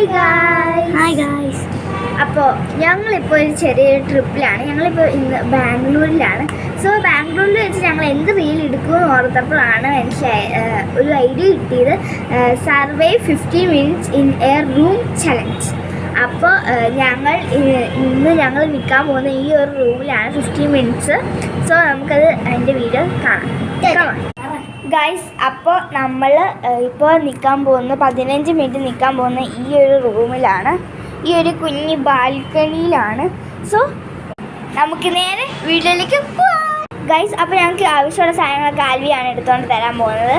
Hi guys. അപ്പോൾ ഞങ്ങളിപ്പോൾ ഒരു ചെറിയൊരു ട്രിപ്പിലാണ്. ഞങ്ങളിപ്പോൾ ഇന്ന് ബാംഗ്ലൂരിലാണ്. സോ ബാംഗ്ലൂരിൽ വെച്ച് ഞങ്ങൾ എന്ത് റീൽ എടുക്കുമെന്ന് ഓർത്തപ്പോഴാണ് എനിക്ക് ഒരു ഐഡിയ കിട്ടിയത്. Survey 50 minutes in A room challenge. അപ്പോൾ ഞങ്ങൾ നിൽക്കാൻ പോകുന്ന ഈ ഒരു റൂമിലാണ് 50 minutes. സോ നമുക്കത് അതിൻ്റെ വീഡിയോ കാണാം. ഗൈസ്, അപ്പോൾ നമ്മൾ ഇപ്പോൾ നിൽക്കാൻ പോകുന്ന 15 minute നിൽക്കാൻ പോകുന്ന ഈ ഒരു റൂമിലാണ്, ഈ ഒരു കുഞ്ഞ് ബാൽക്കണിയിലാണ്. സോ നമുക്ക് നേരെ വീഡിയോയിലേക്ക് പോവാം. ഗൈസ്, അപ്പോൾ ഞങ്ങൾക്ക് ആവശ്യമുള്ള സാധനങ്ങളൊക്കെ ആൽവിയാണ് എടുത്തുകൊണ്ട് തരാൻ പോകുന്നത്.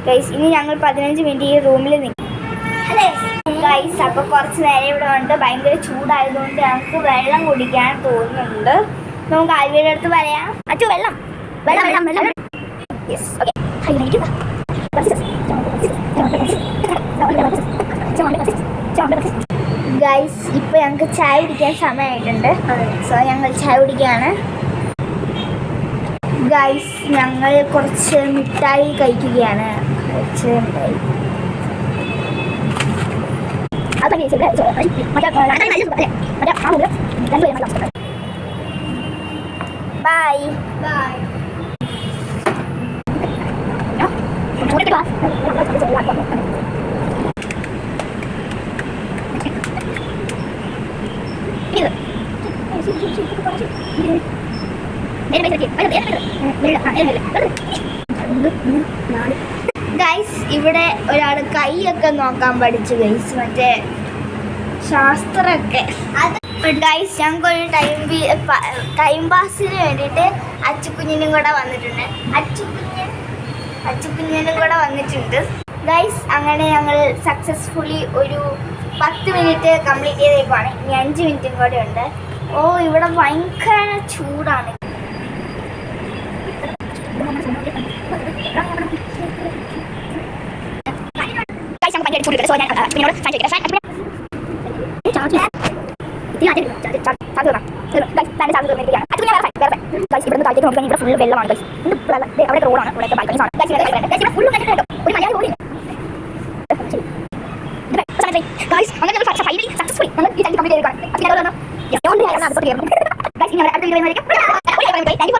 ഗൈസ്, ഇനി ഞങ്ങൾ 15 minute ഈ റൂമിൽ നിൽക്കും. ഗൈസ്, അപ്പോൾ കുറച്ച് നേരം ഇവിടെ ഉണ്ട്. ഭയങ്കര ചൂടായതുകൊണ്ട് ഞങ്ങൾക്ക് വെള്ളം കുടിക്കാൻ തോന്നുന്നുണ്ട്. നമുക്ക് ആൽവിയുടെ അടുത്ത് പറയാം. അച്ഛൻ വെള്ളം വെള്ളം വെള്ളം വെള്ളം യെസ്, ഓക്കെ. ഗൈസ്, ഇപ്പോൾ ഞങ്ങൾക്ക് ചായ കുടിക്കാൻ സമയമായിട്ടുണ്ട്. സോ ഞങ്ങൾ ചായ കുടിക്കുകയാണ്. ഗൈസ്, ഞങ്ങൾ കുറച്ച് മിഠായി കഴിക്കുകയാണ്. കുറച്ച് മിഠായി ബൈ ബൈ. ഗൈസ്, ഇവിടെ ഒരാൾ കൈയൊക്കെ നോക്കാൻ പഠിച്ചു. ഗൈസ്, മറ്റേ ശാസ്ത്രമൊക്കെ. ഗൈസ്, ഞങ്ങൾക്കൊരു ടൈം പാസിന് വേണ്ടിയിട്ട് അച്ചുകുഞ്ഞിനും കൂടെ വന്നിട്ടുണ്ട്. അച്ചുകുഞ്ഞിനും കൂടെ വന്നിട്ടുണ്ട്. ഗൈസ്, അങ്ങനെ ഞങ്ങൾ സക്സസ്ഫുള്ളി ഒരു 10 minute കംപ്ലീറ്റ് ചെയ്തേക്കുവാണ്. ഇനി 5 minute കൂടെ ഉണ്ട്. ഓ, ഇവിടെ ഭയങ്കര ചൂടാണ്. ഫുള്ള് വെള്ളമാണ്. അവിടെ റോഡാണ്, ഇവിടെ ബാൽക്കണീസാണ്. സക്സസ്ഫുള്ളി ഞങ്ങൾ ഈ ചലഞ്ച് കംപ്ലീറ്റ് ചെയ്തേക്കാണ്.